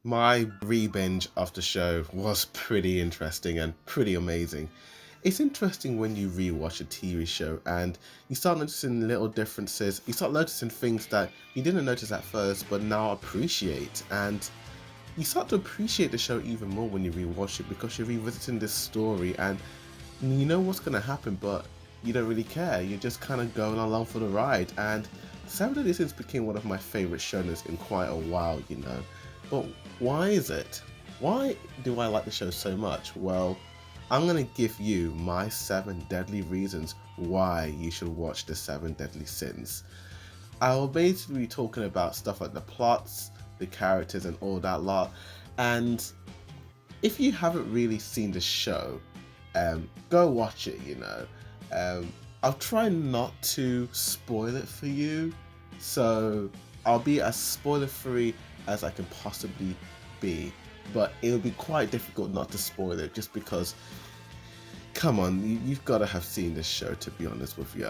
My re-binge of the show was pretty interesting and pretty amazing. It's interesting when you rewatch a TV show and you start noticing little differences. You start noticing things that you didn't notice at first but now appreciate. And you start to appreciate the show even more when you rewatch it because you're revisiting this story and you know what's going to happen, but you don't really care. You're just kind of going along for the ride. And Seven Deadly Sins became one of my favorite shows in quite a while, you know. But why is it? Why do I like the show so much? Well, I'm going to give you my 7 deadly reasons why you should watch the 7 Deadly Sins. I will basically be talking about stuff like the plots, the characters, and all that lot. And if you haven't really seen the show, go watch it, you know. I'll try not to spoil it for you, so I'll be as spoiler free as I can possibly be, but it'll be quite difficult not to spoil it just because, come on, you've got to have seen this show to be honest with you.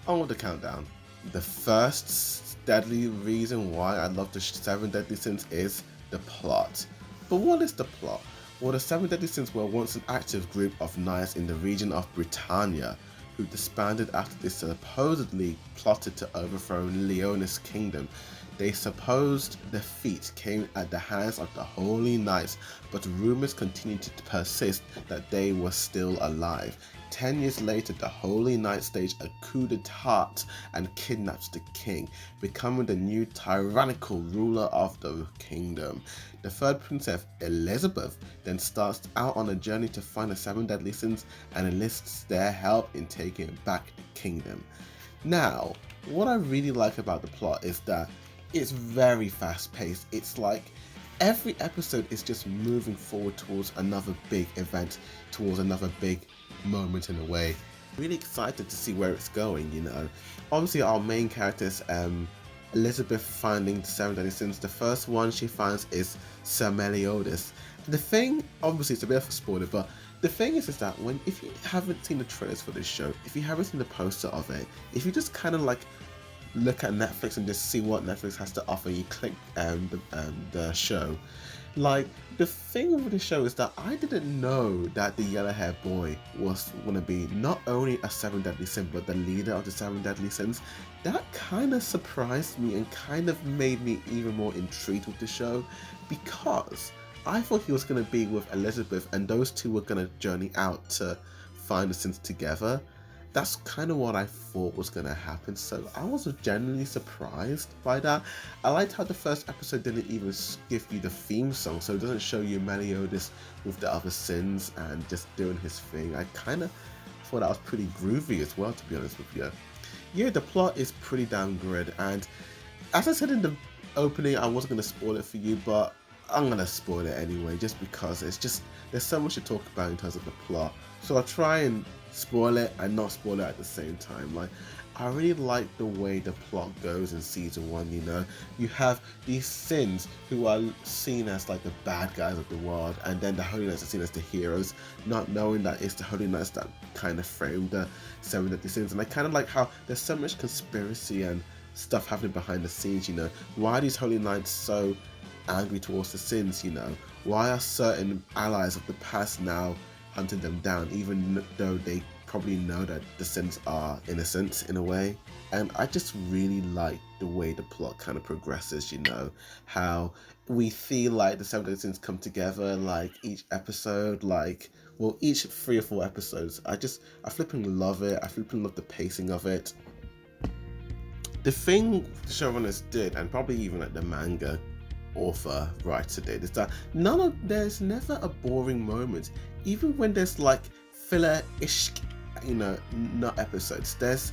On with the countdown. The first deadly reason why I love the 7 Deadly Sins is the plot. But what is the plot? Well, the 7 Deadly Sins were once an active group of knights in the region of Britannia who disbanded after they supposedly plotted to overthrow Leonis' kingdom. Their supposed defeat came at the hands of the Holy Knights, but rumors continued to persist that they were still alive. 10 years later, the Holy Knights staged a coup d'etat and kidnapped the king, becoming the new tyrannical ruler of the kingdom. The third princess, Elizabeth, then starts out on a journey to find the 7 Deadly Sins and enlists their help in taking back the kingdom. Now, what I really like about the plot is that it's very fast paced. It's like every episode is just moving forward towards another big event, towards another big moment in a way. Really excited to see where it's going, you know. Obviously our main characters, Elizabeth finding the 7 Deadly Sins. The first one she finds is Sir Meliodas. The thing, obviously it's a bit of a spoiler, but the thing is that if you haven't seen the trailers for this show, if you haven't seen the poster of it, if you just kind of like look at Netflix and just see what Netflix has to offer, you click the show. Like, the thing with the show is that I didn't know that the yellow haired boy was going to be not only a 7 Deadly Sin, but the leader of the 7 Deadly Sins. That kind of surprised me and kind of made me even more intrigued with the show, because I thought he was going to be with Elizabeth and those two were going to journey out to find the sins together. That's kind of what I thought was going to happen, so I was genuinely surprised by that. I liked how the first episode didn't even give you the theme song, so it doesn't show you Meliodas with the other sins and just doing his thing. I kind of thought that was pretty groovy as well, to be honest with you. Yeah, the plot is pretty damn good, and as I said in the opening, I wasn't going to spoil it for you, but I'm going to spoil it anyway, just because there's so much to talk about in terms of the plot. So I'll try and spoil it and not spoil it at the same time. Like, I really like the way the plot goes in season 1, you know. You have these sins who are seen as like the bad guys of the world, and then the Holy Knights are seen as the heroes, not knowing that it's the Holy Knights that kind of framed the 7 Deadly Sins. And I kind of like how there's so much conspiracy and stuff happening behind the scenes, you know. Why are these Holy Knights so angry towards the sins, you know? Why are certain allies of the past now hunting them down, even though they probably know that the sins are innocent in a way? And I just really like the way the plot kind of progresses, you know, how we feel like the 7 Deadly Sins come together like each episode, like, well, each 3 or 4 episodes. I flipping love it. I flipping love the pacing of it. The thing the showrunners did, and probably even like the manga author writer did, is that there's never a boring moment. Even when there's like filler-ish, you know, not episodes, there's,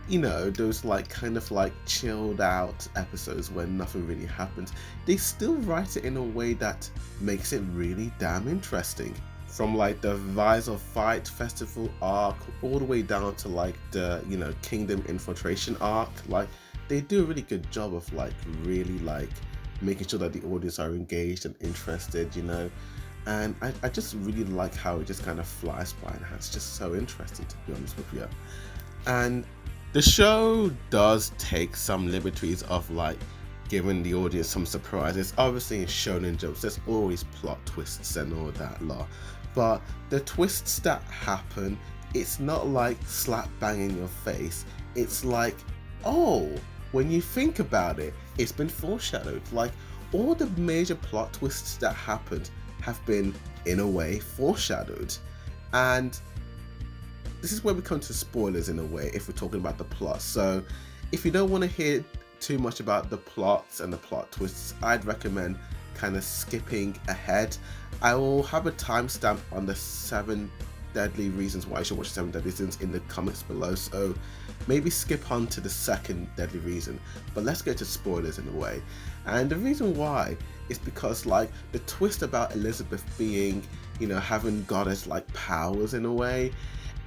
you know, those like kind of like chilled out episodes where nothing really happens. They still write it in a way that makes it really damn interesting. From like the Rise of Fight Festival arc all the way down to like the, you know, Kingdom Infiltration arc, like they do a really good job of like really like making sure that the audience are engaged and interested, you know. And I just really like how it just kind of flies by, and it's just so interesting, to be honest with you. And the show does take some liberties of like giving the audience some surprises. Obviously, in Shonen Jumps, there's always plot twists and all that lot. But the twists that happen, it's not like slap bang in your face. It's like, oh, when you think about it, it's been foreshadowed. Like, all the major plot twists that happened have been, in a way, foreshadowed. And this is where we come to spoilers, in a way, if we're talking about the plot. So if you don't want to hear too much about the plots and the plot twists, I'd recommend kind of skipping ahead. I will have a timestamp on the 7 deadly reasons why you should watch 7 deadly sins in the comments below, so maybe skip on to the second deadly reason. But let's get to spoilers in a way. And the reason why is because, like, the twist about Elizabeth being, you know, having goddess like powers in a way,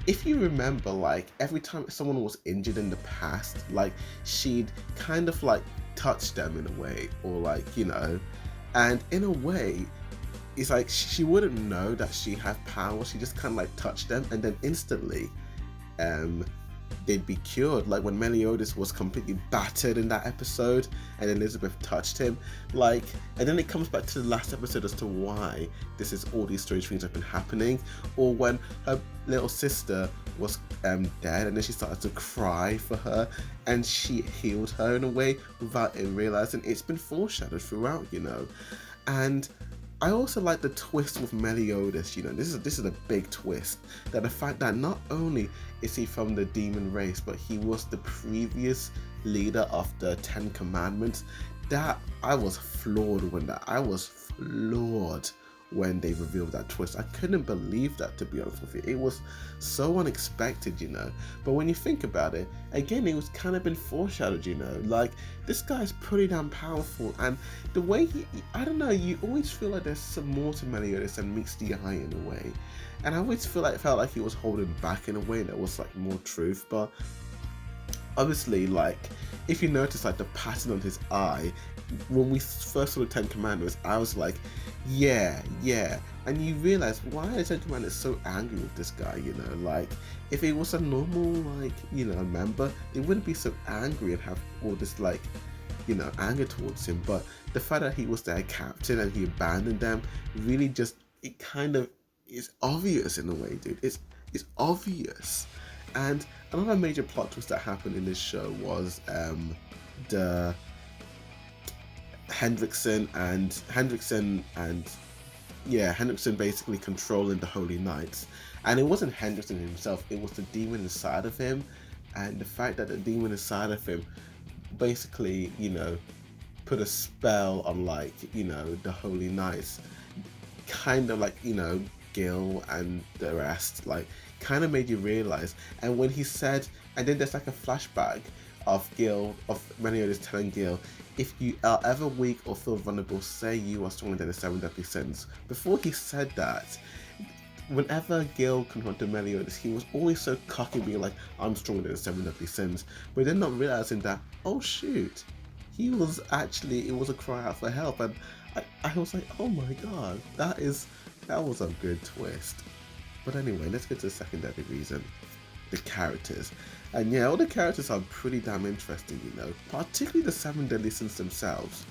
if you remember, like, every time someone was injured in the past, like, she'd kind of like touch them in a way, or like, you know, and in a way it's like she wouldn't know that she had power. She just kind of like touched them, and then instantly they'd be cured. Like when Meliodas was completely battered in that episode and Elizabeth touched him, like, and then it comes back to the last episode as to why this is all these strange things have been happening. Or when her little sister was dead, and then she started to cry for her, and she healed her in a way without it realizing. It's been foreshadowed throughout, you know. And I also like the twist with Meliodas, you know, this is a big twist, that the fact that not only is he from the demon race, but he was the previous leader of the 10 Commandments. That I was floored when they revealed that twist. I couldn't believe that, to be honest with you. It was so unexpected, you know. But when you think about it, again, it was kind of been foreshadowed, you know. Like, this guy's pretty damn powerful, and the way I don't know, you always feel like there's some more to Meliodas than meets the eye in a way. And I always felt like he was holding back in a way that was like more truth. But obviously, like, if you notice, like, the pattern on his eye, when we first saw the 10 Commandments, I was like, yeah. And you realize, why are the 10 Commandments so angry with this guy, you know? Like, if it was a normal, like, you know, member, they wouldn't be so angry and have all this, like, you know, anger towards him. But the fact that he was their captain and he abandoned them, really just, it kind of is obvious in a way, dude. It's obvious. And another major plot twist that happened in this show was the Hendrickson basically controlling the Holy Knights. And it wasn't Hendrickson himself, it was the demon inside of him. And the fact that the demon inside of him basically, you know, put a spell on, like, you know, the Holy Knights, kind of like, you know, Gil and the rest, like, kind of made you realize. And when he said, and then there's like a flashback of Meliodas telling Gil, if you are ever weak or feel vulnerable, say you are stronger than the 7 deadly sins. Before he said that, whenever Gil confronted Meliodas, he was always so cocky, being like, I'm stronger than the 7 deadly sins, but then not realizing that, oh shoot, it was a cry out for help. And I was like, oh my god, that was a good twist. But anyway, let's get to the second deadly reason, the characters. And yeah, all the characters are pretty damn interesting, you know, particularly the 7 deadly sins themselves.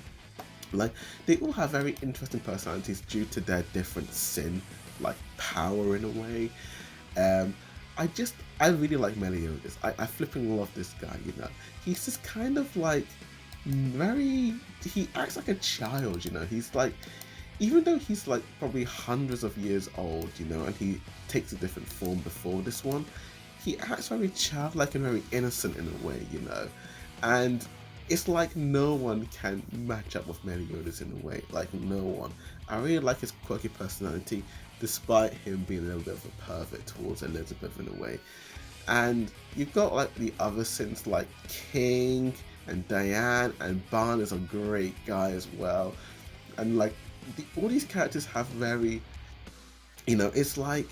Like, they all have very interesting personalities due to their different sin, like, power in a way. I really like Meliodas. I flipping love this guy, you know. He's just kind of like he acts like a child, you know. He's like, even though he's like probably hundreds of years old, you know, and he takes a different form before this one, he acts very childlike and very innocent in a way, you know. And it's like no one can match up with Meliodas in a way, like no one. I really like his quirky personality, despite him being a little bit of a pervert towards Elizabeth in a way. And you've got like the other sins like King and Diane, and Barn is a great guy as well. And like all these characters have very, you know, it's like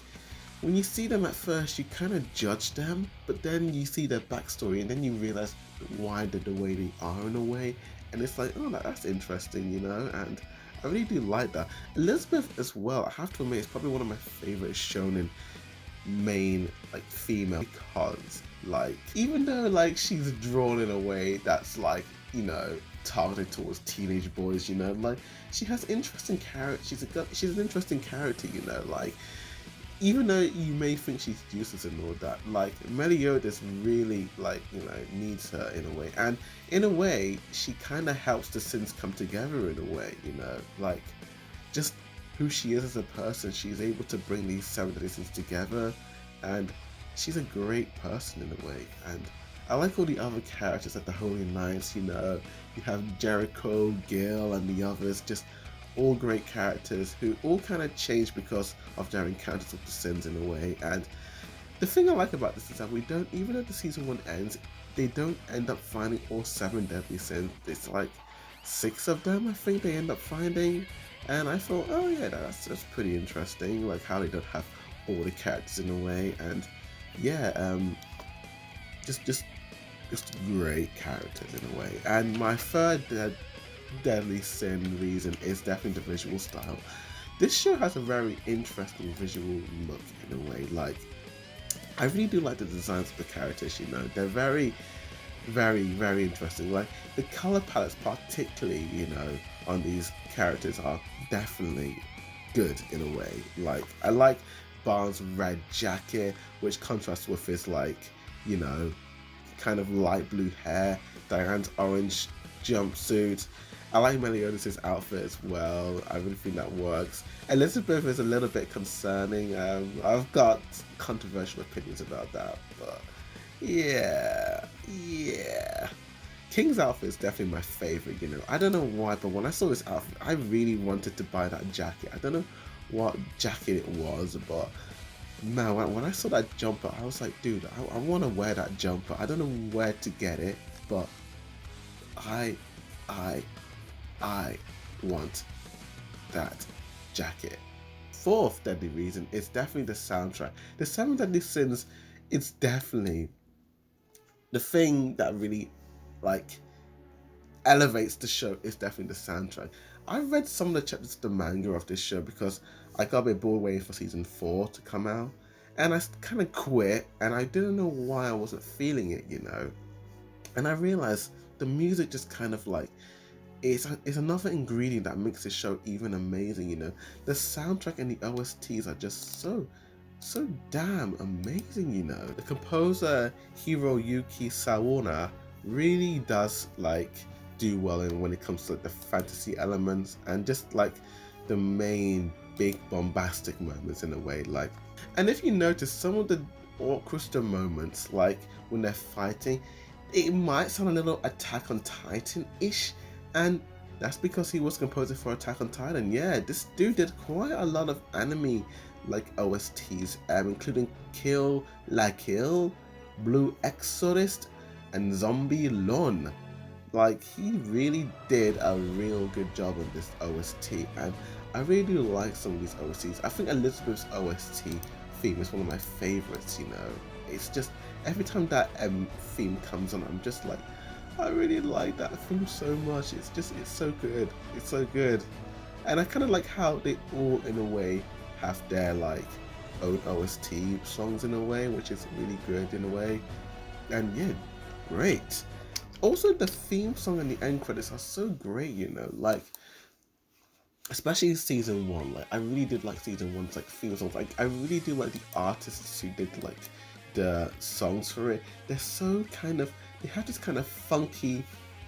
when you see them at first, you kind of judge them, but then you see their backstory, and then you realize why they're the way they are in a way, and it's like, oh, that's interesting, you know. And I really do like that. Elizabeth as well, I have to admit, is probably one of my favorite shonen main like female, because like even though like she's drawn in a way that's like, you know, targeted towards teenage boys, you know, like she has interesting character. She's an interesting character, you know, like even though you may think she's useless and all that, like Meliodas really like, you know, needs her in a way, and in a way she kind of helps the sins come together in a way, you know, like just who she is as a person. She's able to bring these seven deadly sins together, and she's a great person in a way. And I like all the other characters like the Holy Knights, you know, you have Jericho, Gil, and the others, just all great characters who all kind of change because of their encounters with the sins in a way. And the thing I like about this is that we don't, even though the season 1 ends, they don't end up finding all 7 deadly sins. It's like 6 of them, I think they end up finding. And I thought, oh yeah, that's pretty interesting, like how they don't have all the characters in a way. And yeah, just great characters in a way. And my third deadly sin reason is definitely the visual style. This show has a very interesting visual look in a way. Like, I really do like the designs of the characters, you know, they're very, very interesting. Like the color palettes particularly, you know, on these characters are definitely good in a way. Like I like Barnes' red jacket, which contrasts with his like, you know, kind of light blue hair, Diane's orange jumpsuit. I like Meliodas' outfit as well. I really think that works. Elizabeth is a little bit concerning. I've got controversial opinions about that, but yeah. King's outfit is definitely my favorite, you know. I don't know why, but when I saw this outfit, I really wanted to buy that jacket. I don't know what jacket it was, but man, when I saw that jumper, I was like, dude, I want to wear that jumper. I don't know where to get it, but I want that jacket. Fourth deadly reason is definitely the soundtrack. The Seven Deadly Sins is definitely the thing that really like elevates the show. Is definitely the soundtrack. I read some of the chapters of the manga of this show because I got a bit bored waiting for season 4 to come out, and I kind of quit, and I didn't know why I wasn't feeling it, you know. And I realized the music just kind of like it's another ingredient that makes this show even amazing, you know. The soundtrack and the OSTs are just so damn amazing, you know. The composer Hiroyuki Sawano really does like do well in when it comes to like the fantasy elements and just like the main big bombastic moments in a way. Like, and if you notice some of the orchestra moments, like when they're fighting, it might sound a little Attack on Titan-ish, and that's because he was composing for Attack on Titan. Yeah, this dude did quite a lot of anime like OSTs, including Kill La Kill, Blue Exorcist, and Zombie Lon. Like, he really did a real good job on this OST, and I really do like some of these OSTs. I think Elizabeth's OST theme is one of my favorites, you know. It's just, every time that theme comes on, I'm just like, I really like that theme so much. It's so good. It's so good. And I kind of like how they all, in a way, have their like own OST songs in a way, which is really good in a way. And yeah, great. Also, the theme song and the end credits are so great, you know, like especially season 1. Like I really did like season 1's like theme songs. Like I really do like the artists who did like the songs for it. They're so kind of, they have this kind of funky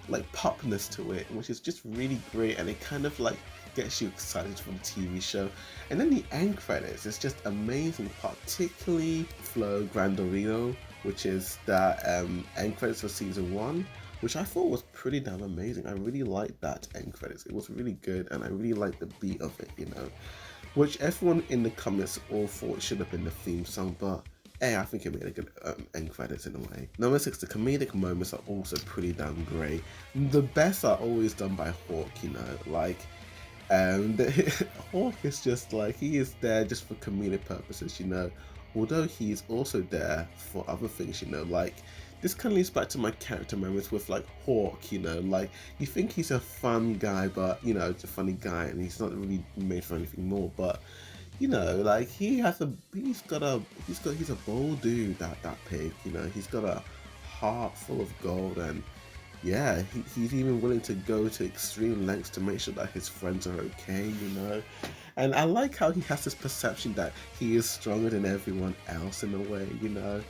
like popness to it, which is just really great, and it kind of like gets you excited for the TV show. And then the end credits is just amazing, particularly Flo Grandorino, which is the end credits for season 1, which I thought was pretty damn amazing. I really liked that end credits. It was really good, and I really liked the beat of it, you know, which everyone in the comments all thought should have been the theme song, but hey, I think it made a good end credits in a way. Number 6, the comedic moments are also pretty damn great. The best are always done by Hawk, you know, like Hawk is just like, he is there just for comedic purposes, you know, although he is also there for other things, you know. Like this kind of leads back to my character moments with like Hawk, you know, like you think he's a fun guy, but you know, it's a funny guy and he's not really made for anything more, but you know, like he's a bold dude, that pig, you know, he's got a heart full of gold, and yeah, he's even willing to go to extreme lengths to make sure that his friends are okay, you know. And I like how he has this perception that he is stronger than everyone else in a way, you know.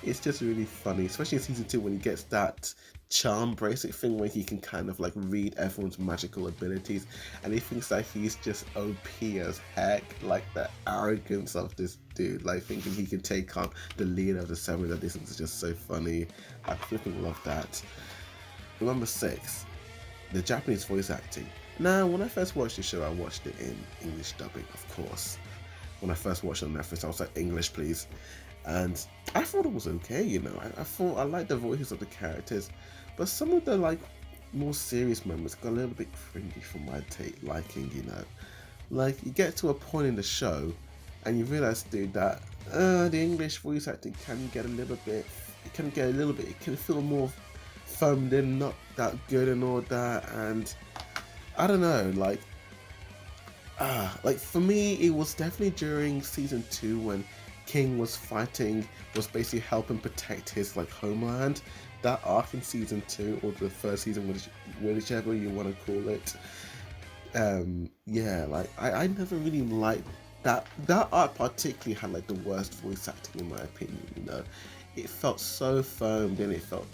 It's just really funny, especially in season 2 when he gets that charm bracelet thing where he can kind of like read everyone's magical abilities, and he thinks that he's just OP as heck. Like the arrogance of this dude, like thinking he can take on the leader of the Seven Deadly Sins is just so funny. I flipping love that. Number 6, the Japanese voice acting. Now, when I first watched the show, I watched it in English dubbing, of course. When I first watched it on Netflix, I was like, English, please. And I thought it was okay, you know. I thought I liked the voices of the characters, but some of the like more serious moments got a little bit cringy for my liking, you know. Like you get to a point in the show, and you realize, dude, that the English voice acting can get a little bit. It can get a little bit. It can feel more foamed in, not that good and all that, and I don't know, like for me, it was definitely during season 2 when King was fighting, was basically helping protect his like homeland. That arc in season 2 or the first season, whichever you want to call it. Yeah, like I never really liked that arc particularly had like the worst voice acting in my opinion. You know, it felt so foamed and it felt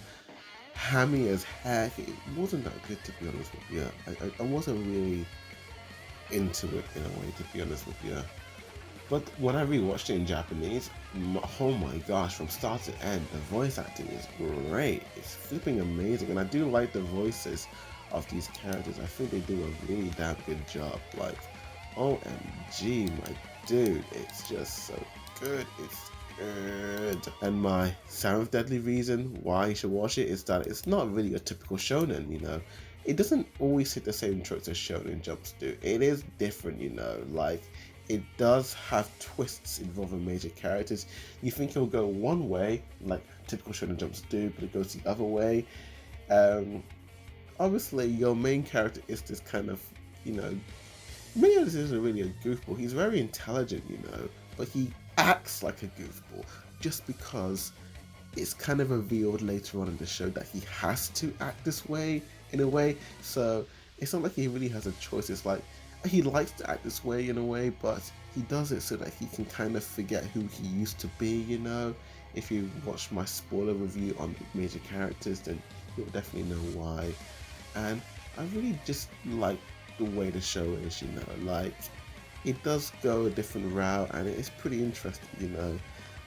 hammy as heck. It wasn't that good to be honest with you. I wasn't really into it in a way, to be honest with you. But when I rewatched it in Japanese, oh my gosh, from start to end, the voice acting is great. It's flipping amazing, and I do like the voices of these characters. I think they do a really damn good job. Like, OMG, my dude, it's just so good. It's good. And my 7th deadly reason why you should watch it is that it's not really a typical shonen, you know. It doesn't always hit the same tropes as shonen jumps do. It is different, you know, like it does have twists involving major characters. You think it'll go one way, like typical shonen jumps do, but it goes the other way. Um, Obviously, your main character is this kind of, you know, maybe this isn't really a goofball. He's very intelligent, you know, but he acts like a goofball just because it's kind of revealed later on in the show that he has to act this way in a way. So it's not like he really has a choice. It's like he likes to act this way in a way, but he does it so that he can kind of forget who he used to be, you know. If you watch my spoiler review on major characters, then you'll definitely know why. And I really just like the way the show is, you know, like it does go a different route and it is pretty interesting, you know,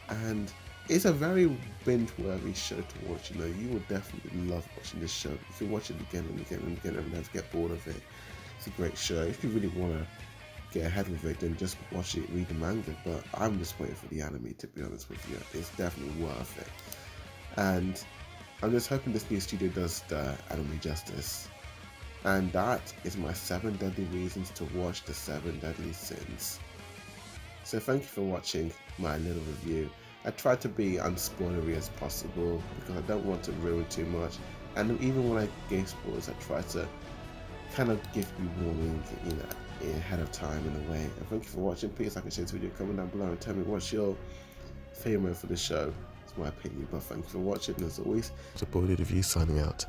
and it's a very binge-worthy show to watch. You know, you will definitely love watching this show. You can watch it again and again and again and never get bored of it. It's a great show. If you really want to get ahead with it, then just watch it, read the manga. But I'm just waiting for the anime, to be honest with you. It's definitely worth it. And I'm just hoping this new studio does the anime justice. And that is my 7 deadly reasons to watch the 7 Deadly Sins. So thank you for watching my little review. I try to be unspoilery as possible because I don't want to ruin too much. And even when I gave spoilers, I try to kind of give you warning, you know, ahead of time in a way. And thank you for watching. Please like and share this video, comment down below and tell me what's your favourite for the show. It's my opinion, but thank you for watching. And as always, it's a boy review signing out.